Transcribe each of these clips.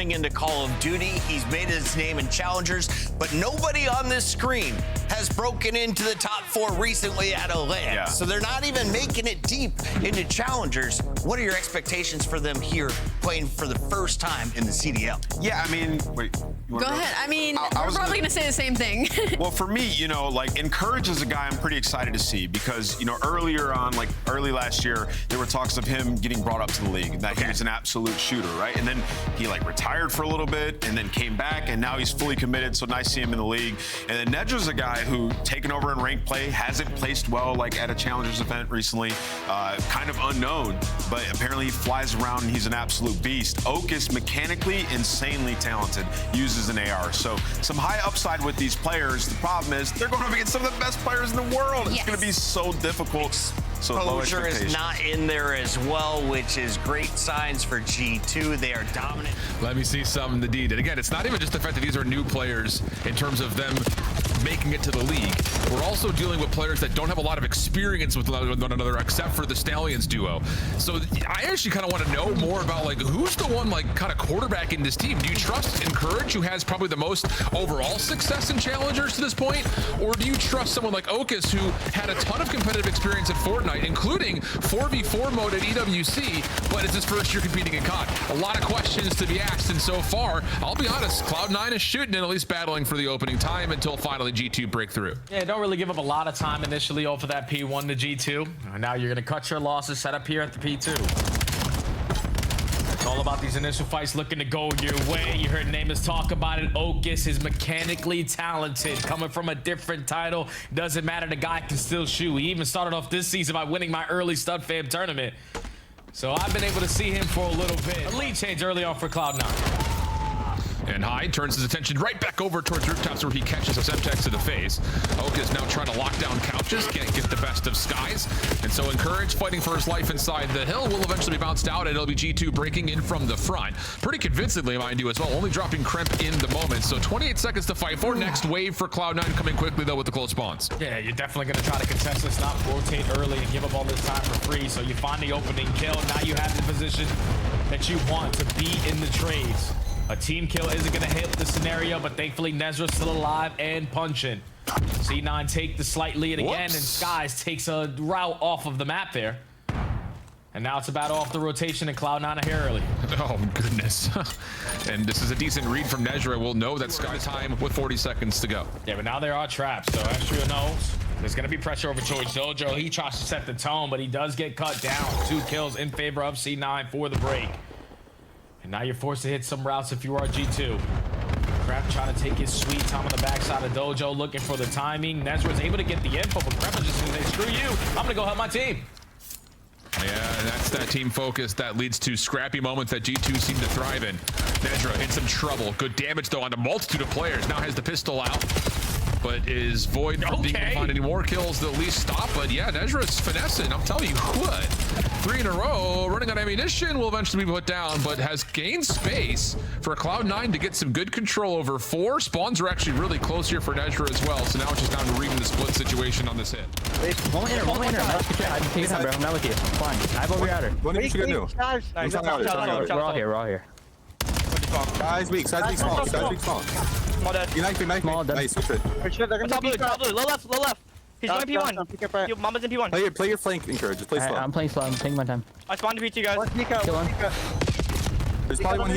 coming into Call of Duty. He's made his name in challengers, but nobody on this screen has broken into the top 4 recently at a LAN. Yeah. So they're not even making it deep into challengers. What are your expectations for them here playing for the first time in the CDL? Yeah, I mean, wait. Go ahead. I mean, we're probably going to say the same thing. Well, for me, you know, like Encourage is a guy I'm pretty excited to see because, you know, earlier on, like early last year, there were talks of him getting brought up to the league, that he was an absolute shooter, right? And then he like retired for a little bit and then came back and now he's fully committed. So nice to see him in the league. And then Nejra's a guy who taken over in ranked play, hasn't placed well like at a challengers event recently, kind of unknown, but apparently he flies around and he's an absolute beast. Okis mechanically insanely talented, uses an AR. So some high upside with these players. The problem is they're going up against some of the best players in the world. It's going to be so difficult. So Exposure is not in there as well, which is great signs for G2. They are dominant. Let me see some the D. And again, it's not even just the fact that these are new players in terms of them making it to the league. We're also dealing with players that don't have a lot of experience with one another except for the Stallions duo. So I actually kind of want to know more about like who's the one like kind of quarterback in this team. Do you trust Encourage, who has probably the most overall success in challengers to this point? Or do you trust someone like Okis, who had a ton of competitive experience at Fortnite, including 4v4 mode at EWC, but it's his first year competing in COD? A lot of questions to be asked, and so far, I'll be honest, Cloud9 is shooting and at least battling for the opening time until finally G2 break through. Yeah, don't really give up a lot of time initially off of that P1 to G2. Now you're gonna cut your losses, set up here at the P2. It's all about these initial fights looking to go your way. You heard Namath talk about it. Okis is mechanically talented, coming from a different title. Doesn't matter, the guy can still shoot. He even started off this season by winning my early stud fam tournament. So I've been able to see him for a little bit. A lead change early on for Cloud9. And Hyde turns his attention right back over towards rooftops where he catches a Semtex to the face. Okis now trying to lock down couches, can't get the best of Skyz. And so Encourage fighting for his life inside the hill will eventually be bounced out, and it'll be G2 breaking in from the front. Pretty convincingly, mind you, as well, only dropping Crimp in the moment. So 28 seconds to fight for. Next wave for Cloud9 coming quickly, though, with the close spawns. Yeah, you're definitely going to try to contest this, not rotate early and give up all this time for free. So you find the opening kill. Now you have the position that you want to be in the trades. A team kill isn't going to hit the scenario, but thankfully Nejra's still alive and punching. C9 take the slight lead again, and Skyz takes a route off of the map there. And now it's a battle off the rotation, and Cloud9 are here early. Oh, goodness. And this is a decent read from Nejra. We'll know that Skyz time with 40 seconds to go. Yeah, but now there are traps, so Estreal knows there's going to be pressure over George Dojo. He tries to set the tone, but he does get cut down. 2 kills in favor of C9 for the break. And now you're forced to hit some routes if you are G2. Crep trying to take his sweet time on the backside of Dojo, looking for the timing. Nejra's able to get the info, but Crep is just going to say, screw you, I'm going to go help my team. Yeah, that's that team focus that leads to scrappy moments that G2 seem to thrive in. Nejra in some trouble. Good damage, though, on a multitude of players. Now has the pistol out, but is void from being able to find any more kills to at least stop. But yeah, Nejra is finessing. I'm telling you what. 3 in a row, running out of ammunition, will eventually be put down, but has gained space for Cloud9 to get some good control over 4. Spawns are actually really close here for Nejra as well, so now it's just down to reading the split situation on this hit. Wait, one enter. I'm taking time, bro. I'm not with you. Fine. I have over your outer. What did you do? We're all here. We're all here. Skyz weak small. Small dead. You knife me. Small dead. Nice, switch it. Top blue, low left. He's going P1. Mamba's in P1. Play your flank, Encourage. Just play slow. I'm playing slow. I'm taking my time. I spawned to P2, guys. Kill him. There's probably one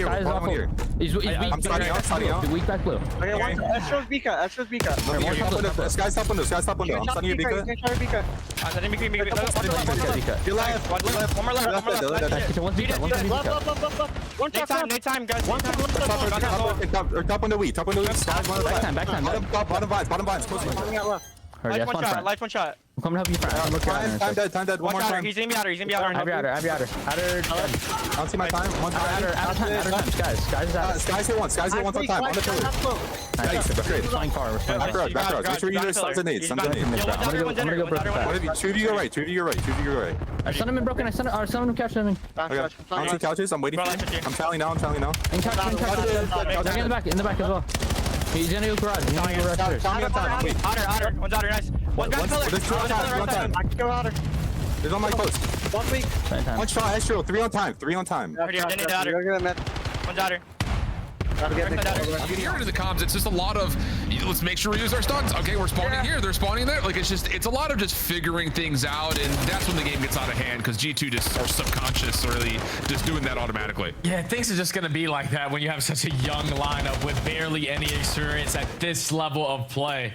here. He's weak. I'm starting out. Weak back blue. Okay, one. Estreal's Bika. Skyz top window. I'm stunning you, Bika. I'm setting Bika. You're left. One more left. One No time, guys. Top window weak. Skyz Back time. Bottom vines. Close one. Life one shot. I'm coming to help you front. Time dead. One more time. He's gonna be outer. I have your outer. I don't see my time. One time. Outer time. Skyz is out. Skyz hit once on time. On the pillar. Nice. Great. Flying far. Back row. Make sure you do some nades. I'm gonna go broken fast. 2 to your right. I sent him in broken. I sent him couch him. Okay. I'm on couches. I'm waiting for you. I'm tallying now. In couch. In the back as well. He's gonna go garage. Otter. One's outer. Nice. One's got pillar. I can go outer. There's on my post. 1 week. One shot, Estreal. 3 on time. One's outer. I can hear it in the comms. It's just a lot of, let's make sure we use our stuns. Okay, we're spawning here, they're spawning there. Like, it's a lot of just figuring things out, and that's when the game gets out of hand, because G2 just are subconscious, really just doing that automatically. Yeah, things are just going to be like that when you have such a young lineup with barely any experience at this level of play.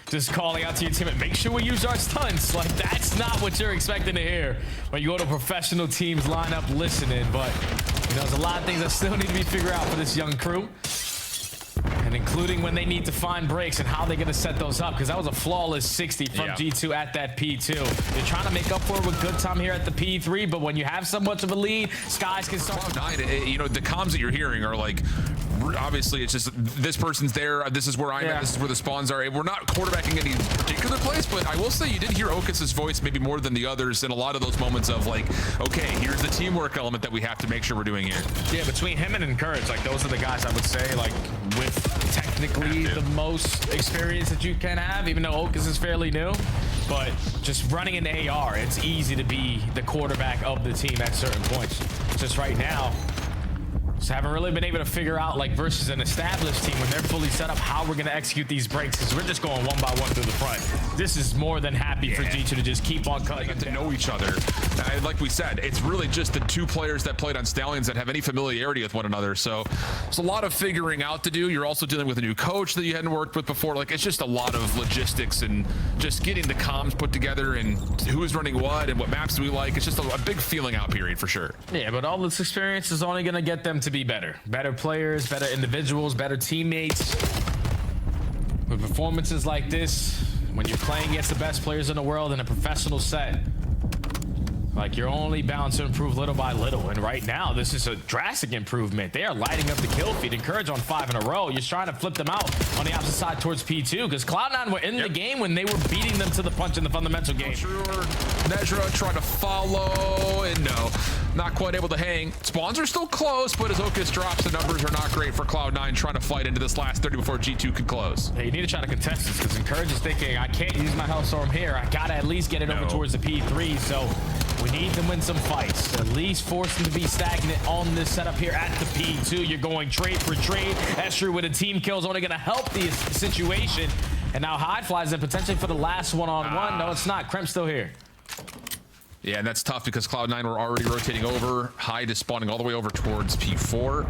Just calling out to your teammate, make sure we use our stunts. Like, that's not what you're expecting to hear when you go to a professional team's lineup listening. But, you know, there's a lot of things that still need to be figured out for this young crew. And including when they need to find breaks and how they're going to set those up, because that was a flawless 60 from G2 at that P2. They're trying to make up for it with good time here at the P3, but when you have so much of a lead, Skyz can start. Cloud9, you know, the comms that you're hearing are like, obviously it's just this person's there, this is where I'm at, this is where the spawns are. We're not quarterbacking any particular place, but I will say you did hear Okis' voice maybe more than the others in a lot of those moments of like, okay, here's the teamwork element that we have to make sure we're doing here. Yeah, between him and Encourage, like those are the guys I would say, like, with technically the most experience that you can have, even though Okis is fairly new. But just running an AR, it's easy to be the quarterback of the team at certain points. Just right now, just haven't really been able to figure out, like, versus an established team when they're fully set up, how we're going to execute these breaks, because we're just going one by one through the front. This is more than happy for G2 to just keep on cutting to know each other. And like we said, it's really just the two players that played on Stallions that have any familiarity with one another. So there's a lot of figuring out to do. You're also dealing with a new coach that you hadn't worked with before. Like, it's just a lot of logistics and just getting the comms put together and who is running what and what maps do we like. It's just a big feeling out period for sure. Yeah, but all this experience is only going to get them to be better players, better individuals, better teammates. With performances like this, when you're playing against the best players in the world in a professional set, like, you're only bound to improve little by little. And right now, this is a drastic improvement. They are lighting up the kill feed. Encourage on 5 in a row. You're trying to flip them out on the opposite side towards P2, because Cloud9 were in the game when they were beating them to the punch in the fundamental game. Sure. Nejra trying to follow, and no, not quite able to hang. Spawns are still close, but as Okis drops, the numbers are not great for Cloud9 trying to fight into this last 30 before G2 can close. Yeah, you need to try to contest this, because Encourage is thinking, I can't use my health storm here. I gotta at least get it over towards the P3, so we need to win some fights. At least force them to be stagnant on this setup here at the P2. You're going trade for trade. Estreal with a team kill is only going to help the situation. And now Hyde flies in potentially for the last one-on-one. No, it's not. Krem's still here. Yeah, and that's tough because Cloud9 were already rotating over. Hyde is spawning all the way over towards P4.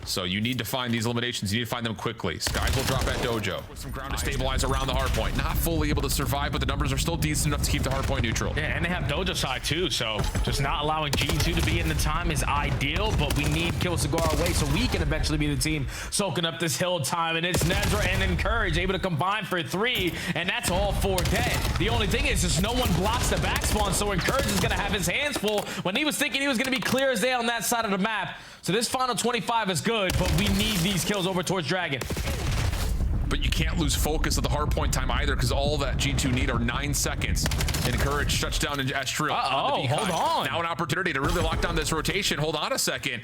So you need to find these eliminations. You need to find them quickly. Skyz will drop at Dojo. With some ground to stabilize around the hardpoint. Not fully able to survive, but the numbers are still decent enough to keep the hardpoint neutral. Yeah, and they have Dojo side too, so just not allowing G2 to be in the time is ideal, but we need kills to go our way so we can eventually be the team soaking up this hill time. And it's Nejra and Encourage able to combine for 3, and that's all 4 dead. The only thing is just no one blocks the back spawn, so Encourage is going to have his hands full when he was thinking he was going to be clear as day on that side of the map. So this final 25 is good, but we need these kills over towards Dragon. But you can't lose focus of the hardpoint time either, because all that G2 need are 9 seconds. And Encourage shuts down in Estreal. Hold on. Now an opportunity to really lock down this rotation. Hold on a second.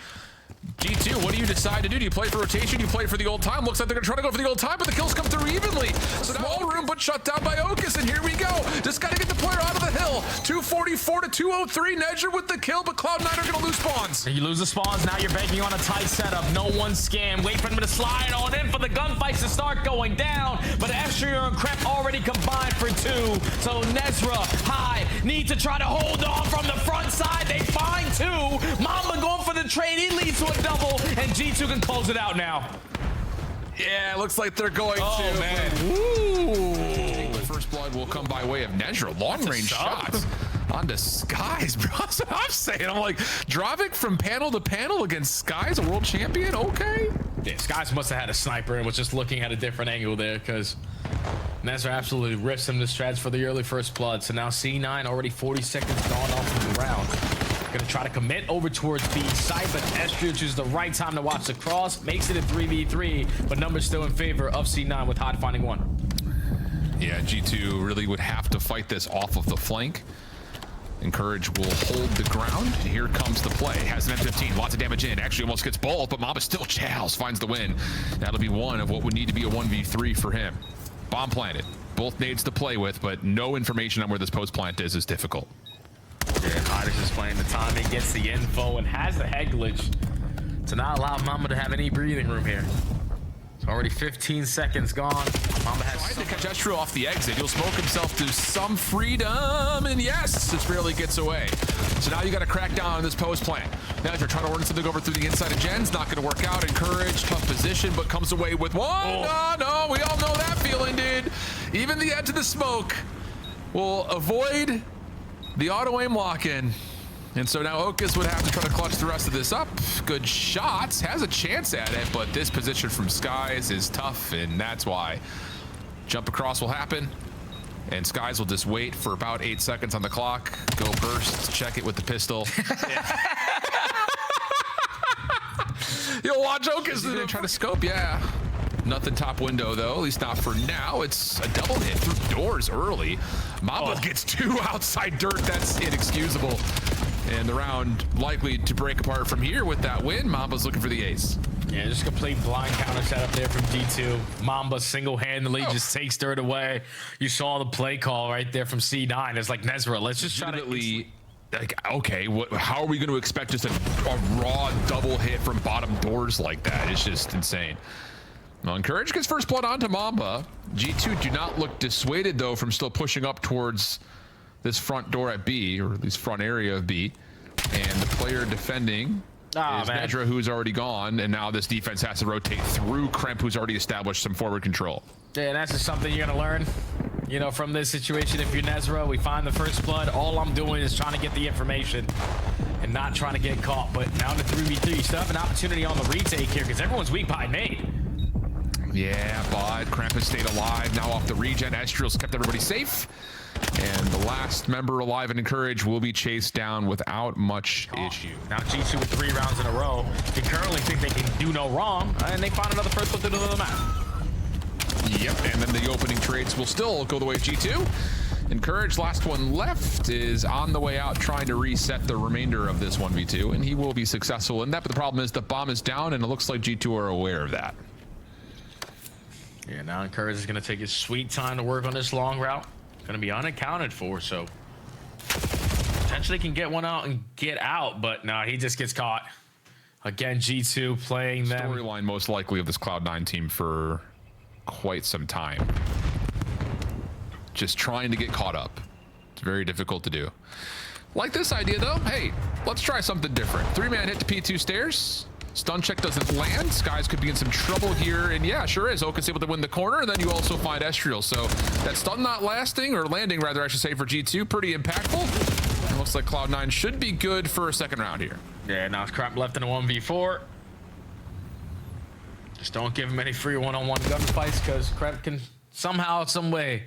G2, what do you decide to do? Do you play for rotation? Do you play for the old time? Looks like they're gonna try to go for the old time, but the kills come through evenly. Small room, but shut down by Okis, and here we go. Just gotta get the player out of the hill. 244 to 203. Nejra with the kill, but Cloud9 are gonna lose spawns. You lose the spawns, now you're banking on a tight setup. No one scam. Wait for them to slide on in for the gunfights to start going down. But Estreal and Krep already combined for 2. So Nejra, High, need to try to hold on from the front side. They find 2. Mamba going for the trade. He leads to a double, and G2 can close it out now. Yeah, looks like they're going to. Man. Ooh. The first blood will come by way of Nejra. Long-range shots onto Skyz, bro. That's what I'm saying. I'm like, dropping from panel to panel against Skyz, a world champion? Okay. Yeah, Skyz must have had a sniper and was just looking at a different angle there, because Nejra absolutely rips him to shreds for the early first blood. So now C9 already 40 seconds gone off of the round. Gonna try to commit over towards B side, but Estreal chooses the right time to watch the cross, makes it a 3v3, but numbers still in favor of C9 with Hyde finding 1. Yeah, G2 really would have to fight this off of the flank. Encourage will hold the ground. Here comes the play. Has an M15, lots of damage in. Actually almost gets both, but Mamba still chows, finds the win. That'll be one of what would need to be a 1v3 for him. Bomb planted. Both nades to play with, but no information on where this post plant is difficult. Yeah, Hyde is just playing the timing, gets the info, and has the head glitch to not allow Mamba to have any breathing room here. It's already 15 seconds gone. Mamba has trying to catch Estreal off the exit. He'll smoke himself to some freedom, and yes, it barely gets away. So now you got to crack down on this post plant. Nejra trying to run something over through the inside of Jen's, not going to work out. Encourage, tough position, but comes away with one. Oh. No, we all know that feeling, dude. Even the edge of the smoke will avoid the auto aim lock-in. And so now Okis would have to try to clutch the rest of this up. Good shots, has a chance at it, but this position from Skyz is tough, and that's why. Jump across will happen, and Skyz will just wait for about 8 seconds on the clock. Go burst, check it with the pistol. You'll watch Okis and then try to scope, yeah. Nothing top window though, at least not for now. It's a double hit through doors early. Mamba gets 2 outside dirt, that's inexcusable. And the round likely to break apart from here with that win. Mamba's looking for the ace. Yeah, just complete blind counter setup there from G2. Mamba single-handedly just takes dirt away. You saw the play call right there from C9. It's like, Nejra, let's just try to... Like, okay, how are we going to expect just a raw double hit from bottom doors like that? It's just insane. Well, Encourage gets first blood onto Mamba. G2 do not look dissuaded, though, from still pushing up towards this front door at B, or at least front area of B. And the player defending is Nejra, who's already gone, and now this defense has to rotate through Kremp, who's already established some forward control. Yeah, that's just something you're going to learn, you know, from this situation. If you're Nejra, we find the first blood. All I'm doing is trying to get the information and not trying to get caught. But now the 3v3, you still have an opportunity on the retake here because everyone's weak behind nade. Yeah, but Kremp has stayed alive. Now off the regen, Estreal's kept everybody safe. And the last member alive and Encourage will be chased down without much issue. Now G2 with 3 rounds in a row. They currently think they can do no wrong, and they find another first look into the map. Yep, and then the opening trades will still go the way of G2. Encourage, last one left, is on the way out trying to reset the remainder of this 1v2, and he will be successful in that. But the problem is the bomb is down, and it looks like G2 are aware of that. Yeah, now Encourage is going to take his sweet time to work on this long route. Going to be unaccounted for, so potentially can get one out and get out, but no, he just gets caught. Again, G2 playing them. Storyline most likely of this Cloud9 team for quite some time. Just trying to get caught up. It's very difficult to do. Like this idea though, hey, let's try something different. 3-man hit to P2 stairs. Stun check doesn't land. Skyz could be in some trouble here, and yeah, sure is. Okis able to win the corner, and then you also find Estreal. So that stun not lasting, or landing rather, I should say, for G2, pretty impactful. It looks like Cloud9 should be good for a second round here. Yeah, now it's Kremp left in a 1v4. Just don't give him any free one-on-one gunfights, because Kremp can somehow, some way,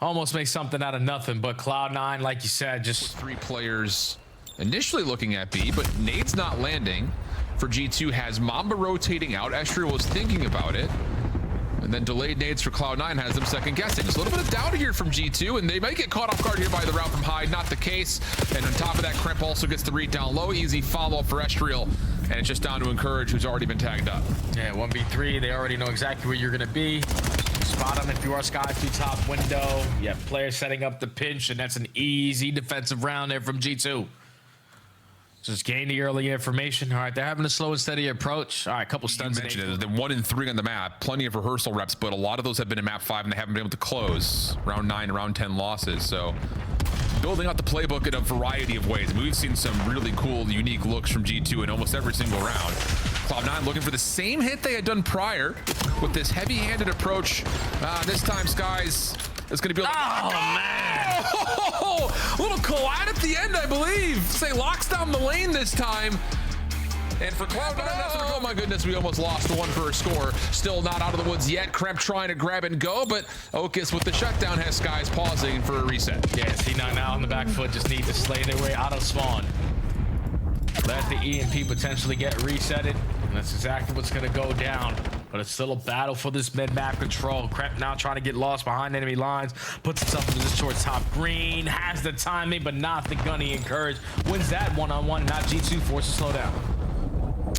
almost make something out of nothing. But Cloud9, like you said, just 3 players initially looking at B, but nade's not landing. For G2 has Mamba rotating out. Estreal was thinking about it. And then delayed nades for Cloud9 has them second guessing. There's a little bit of doubt here from G2, and they might get caught off guard here by the route from Hyde. Not the case. And on top of that, Kremp also gets the read down low. Easy follow-up for Estreal. And it's just down to Encourage, who's already been tagged up. Yeah, 1v3. They already know exactly where you're going to be. Spot him if you are Skyz through top window. You have players setting up the pinch, and that's an easy defensive round there from G2. Just gain the early information. All right, they're having a slow and steady approach. All right, a couple stuns. You mentioned it. They're 1 and 3 on the map. Plenty of rehearsal reps, but a lot of those have been in map 5, and they haven't been able to close. Round 9 and round 10 losses. So building out the playbook in a variety of ways. I mean, we've seen some really cool, unique looks from G2 in almost every single round. Cloud9 looking for the same hit they had done prior with this heavy-handed approach. This time, Skyz is going to be able to... Oh, man! Oh, little collide at the end, I believe. Say locks down the lane this time. And for Cloud9, oh my goodness, we almost lost one for a score. Still not out of the woods yet. Kremp trying to grab and go, but Okis with the shutdown has Skyz pausing for a reset. Yeah, C9 now on the back foot, just need to slay their way out of spawn. Let the EMP potentially get resetted, and that's exactly what's going to go down. But it's still a battle for this mid-map control. Kremp now trying to get lost behind enemy lines. Puts himself into this short top green. Has the timing, but not the gunny. Encourage. Wins that one-on-one. Now G2 forced to slow down.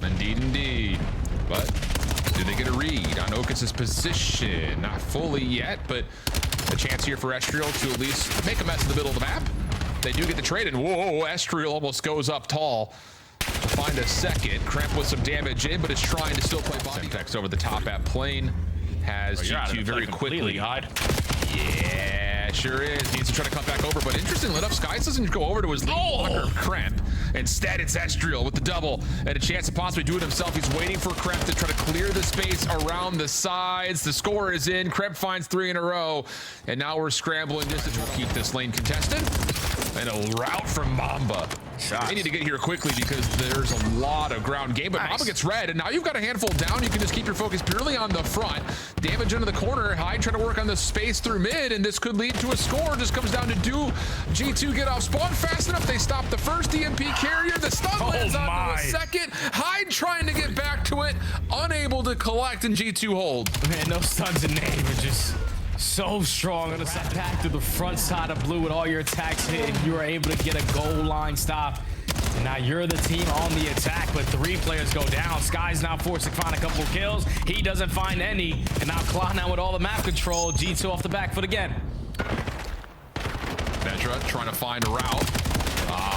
Indeed, indeed. But do they get a read on Okis' position? Not fully yet, but a chance here for Estreal to at least make a mess in the middle of the map. They do get the trade, and whoa, Estreal almost goes up tall. find a second. Kremp with some damage in, but is trying to still play body. Semtex over the top at plane. Has G2 very quickly. Hide. Yeah, sure is. Needs to try to come back over, but interestingly enough, Skyz doesn't go over to his lead blocker, Kremp. Instead, it's Estreal with the double and a chance to possibly do it himself. He's waiting for Kremp to try to clear the space around the sides. The score is in. Kremp finds 3 in a row, and now we're scrambling just to try to keep this lane contested. And a route from Mamba. They need to get here quickly because there's a lot of ground game, but Mamba gets red, and now you've got a handful down. You can just keep your focus purely on the front. Damage into the corner. Hyde trying to work on the space through mid, and this could lead to a score. Just comes down to do G2 get off spawn fast enough. They stop the first EMP carrier. The stun lands onto the second. Hyde trying to get back to it, unable to collect, and G2 hold. Man, those stuns in Nejra just so strong. On the side, back to the front side of blue with all your attacks hit, and you are able to get a goal line stop. And now you're the team on the attack, but 3 players go down. Skyz now forced to find a couple kills. He doesn't find any, and now Cloud9 with all the map control. G2 off the back foot again. Nejra trying to find a route.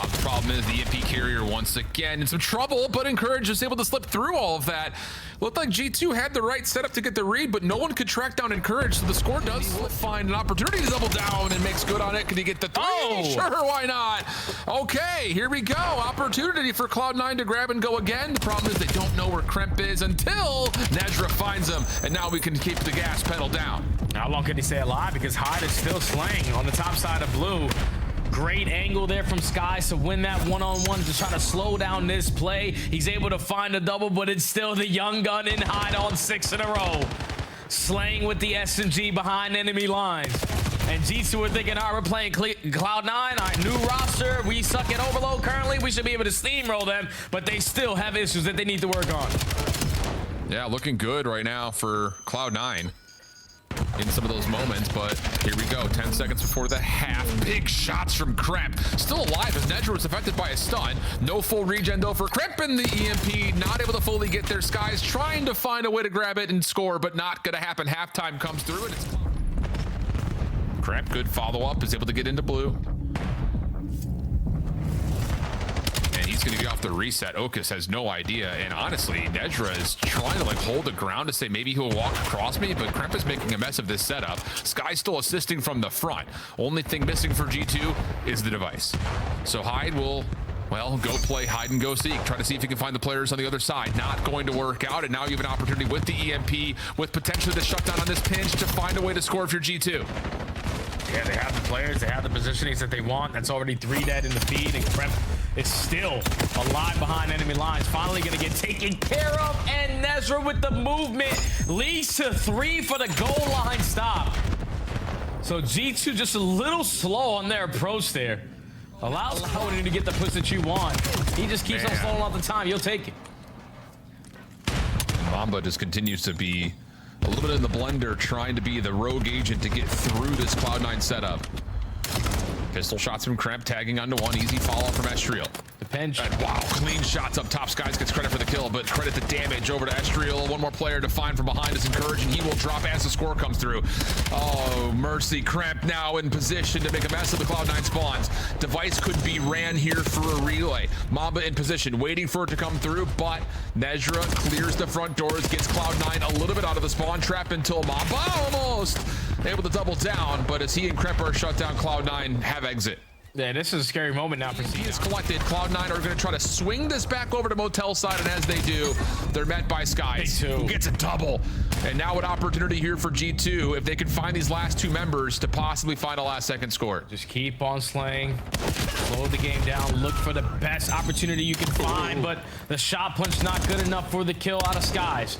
The problem is the EMP carrier once again in some trouble, but Encourage is able to slip through all of that. Looked like G2 had the right setup to get the read, but no one could track down Encourage, so the score does find an opportunity to double down and makes good on it. Can he get the 3? Sure, why not? Okay, here we go. Opportunity for Cloud9 to grab and go again. The problem is they don't know where Kremp is until Nejra finds him, and now we can keep the gas pedal down. How long can he stay alive? Because Hyde is still slaying on the top side of blue. Great angle there from Skyz to win that one-on-one to try to slow down this play. He's able to find a double, but it's still the young gun in Hyde on 6 in a row. Slaying with the SMG behind enemy lines. And G2 are thinking, all right, we're playing Cloud9, our new roster. We suck at overload currently. We should be able to steamroll them, but they still have issues that they need to work on. Yeah, looking good right now for Cloud9 in some of those moments, but here we go. 10 seconds before the half. Big shots from Kremp. Still alive as Nejra was affected by a stun. No full regen though for Kremp in the EMP. Not able to fully get there. Skyz trying to find a way to grab it and score, but not gonna happen. Halftime comes through and it's Kremp, good follow-up, is able to get into blue. He's going to get off the reset. Okis has no idea, and honestly, Nejra is trying to like hold the ground to say maybe he'll walk across me, but Kremp is making a mess of this setup. Skyz still assisting from the front. Only thing missing for G2 is the device. So Hyde will, well, go play hide and go seek. Try to see if he can find the players on the other side. Not going to work out, and now you have an opportunity with the EMP, with potentially the shutdown on this pinch to find a way to score if you're G2. Yeah, they have the players, they have the positionings that they want. That's already 3 dead in the feed, and Kremp is still alive behind enemy lines. Finally gonna get taken care of, and Nejra with the movement leads to 3 for the goal line stop. So G2 just a little slow on their approach there. Allows Cloud9 to get the push that you want. He just keeps on slowing all the time. You'll take it. Mamba just continues to be a little bit in the blender, trying to be the rogue agent to get through this Cloud9 setup. Pistol shots from Kremp, tagging onto one. Easy follow from Estreal. The pinch. And wow, clean shots up top. Skyz gets credit for the kill, but credit the damage over to Estreal. One more player to find from behind is Encourage, and he will drop as the score comes through. Oh, mercy. Kremp now in position to make a mess of the Cloud9 spawns. Device could be ran here for a relay. Mamba in position, waiting for it to come through, but Nejra clears the front doors, gets Cloud9 a little bit out of the spawn trap until Mamba almost able to double down, but as he and Kremp are shut down, Cloud9 have exit. Yeah, this is a scary moment now for He is collected. Cloud9 are going to try to swing this back over to Motel side, and as they do, they're met by Skyz, who gets a double. And now an opportunity here for G2, if they can find these last 2 members, to possibly find a last-second score. Just keep on slaying, slow the game down, look for the best opportunity you can find, but the shot punch not good enough for the kill out of Skyz.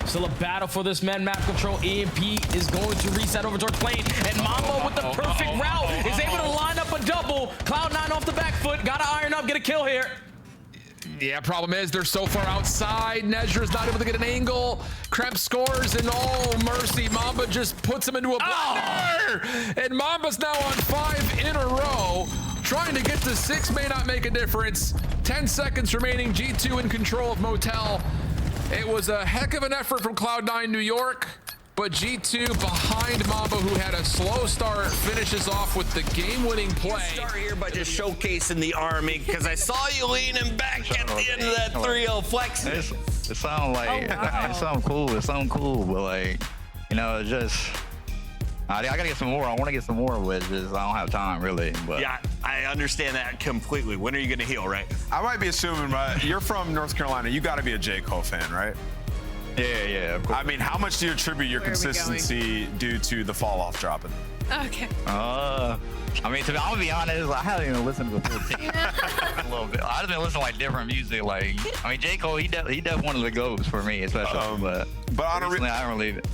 Still a battle for this man map control. EMP is going to reset over toward plane, and Mamba with the perfect route is able to line up a double. Cloud9 off the back foot, gotta iron up, get a kill here. Yeah, problem is they're so far outside. Nejra's not able to get an angle. Kremp scores, and oh mercy, Mamba just puts him into a blender. And Mamba's now on 5 in a row. Trying to get to 6 may not make a difference. 10 seconds remaining. G2 in control of Motel. It was a heck of an effort from Cloud9 New York, But G2 behind Mamba, who had a slow start, finishes off with the game-winning play. Start here by just showcasing the army, because I saw you leaning back at the end of that 3-0 flex. It sounds like it sounds cool. It sounds cool, but like, you know, it's just I gotta get some more. I want to get some more, but just I don't have time really. But yeah, I understand that completely. When are you gonna heal, right? I might be assuming, but you're from North Carolina. You got to be a J. Cole fan, right? Yeah, of course. I mean, how much do you attribute your consistency due to the fall off dropping? Okay. I mean, I'm gonna be honest, I haven't even listened to the full team a little bit. I just been listening to like different music. Like, I mean, J. Cole, he definitely one of the goats for me, especially. But on a recently, I don't believe it.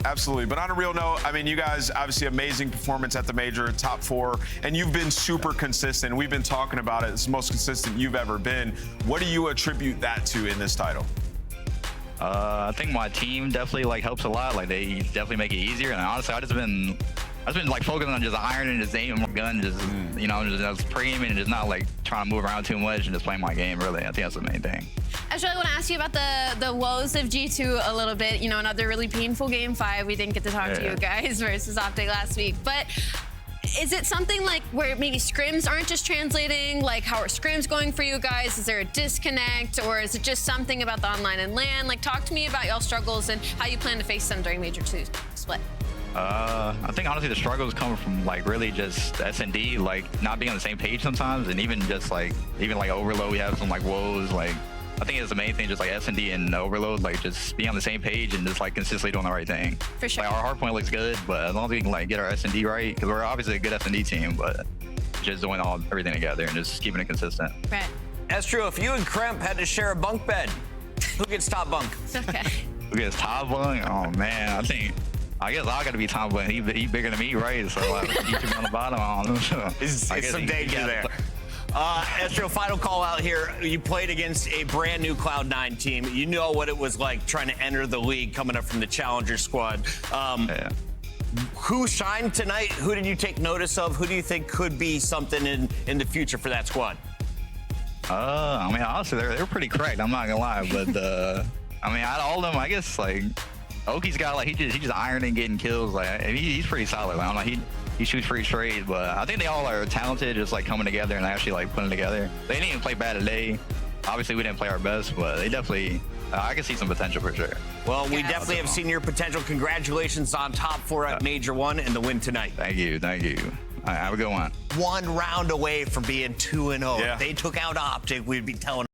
Absolutely. But on a real note, I mean, you guys obviously amazing performance at the major, top 4, and you've been super consistent. We've been talking about it. It's the most consistent you've ever been. What do you attribute that to in this title? I think my team definitely like helps a lot. Like they definitely make it easier. And honestly, I've just been like focusing on just ironing, just aiming my gun, just you know, just pre-aiming and just not like trying to move around too much and just playing my game. Really, I think that's the main thing. I really want to ask you about the woes of G2 a little bit. You know, another really painful game 5. We didn't get to talk to you guys versus Optic last week, but. Is it something like where maybe scrims aren't just translating? Like, how are scrims going for you guys? Is there a disconnect, or is it just something about the online and LAN? Like, talk to me about y'all struggles and how you plan to face them during Major 2 split. I think honestly the struggles come from like really just S&D, like not being on the same page sometimes, and even like Overload, we have some like woes. Like I think it's the main thing, just like S&D and Overload, like just being on the same page and just like consistently doing the right thing. For sure. Like our hardpoint looks good, but as long as we can like get our S&D right, because we're obviously a good S&D team, but just doing everything together and just keeping it consistent. Right. Estreal, if you and Kremp had to share a bunk bed, who gets top bunk? Okay. Who gets top bunk? Oh man, I guess I got to be top bunk. He bigger than me, right? So like, keep him on the bottom. I don't know. It's some danger there. Estreal, final call out here. You played against a brand new Cloud9 team. You know what it was like trying to enter the league coming up from the Challenger squad. Who shined tonight? Who did you take notice of? Who do you think could be something in the future for that squad? I mean, honestly, they're pretty correct. I'm not gonna lie, but I mean, out of all of them, I guess like Okis got like he just ironing, getting kills. Like he's pretty solid. Like, I'm like he shoots pretty straight, but I think they all are talented, just like coming together and actually like putting it together. They didn't even play bad today. Obviously, we didn't play our best, but they definitely, I can see some potential for sure. Well, we definitely have seen your potential. Congratulations on top 4 at Major 1 and the win tonight. Thank you. All right, have a good one. 1 round away from being 2-0. Yeah. If they took out Optic, we'd be telling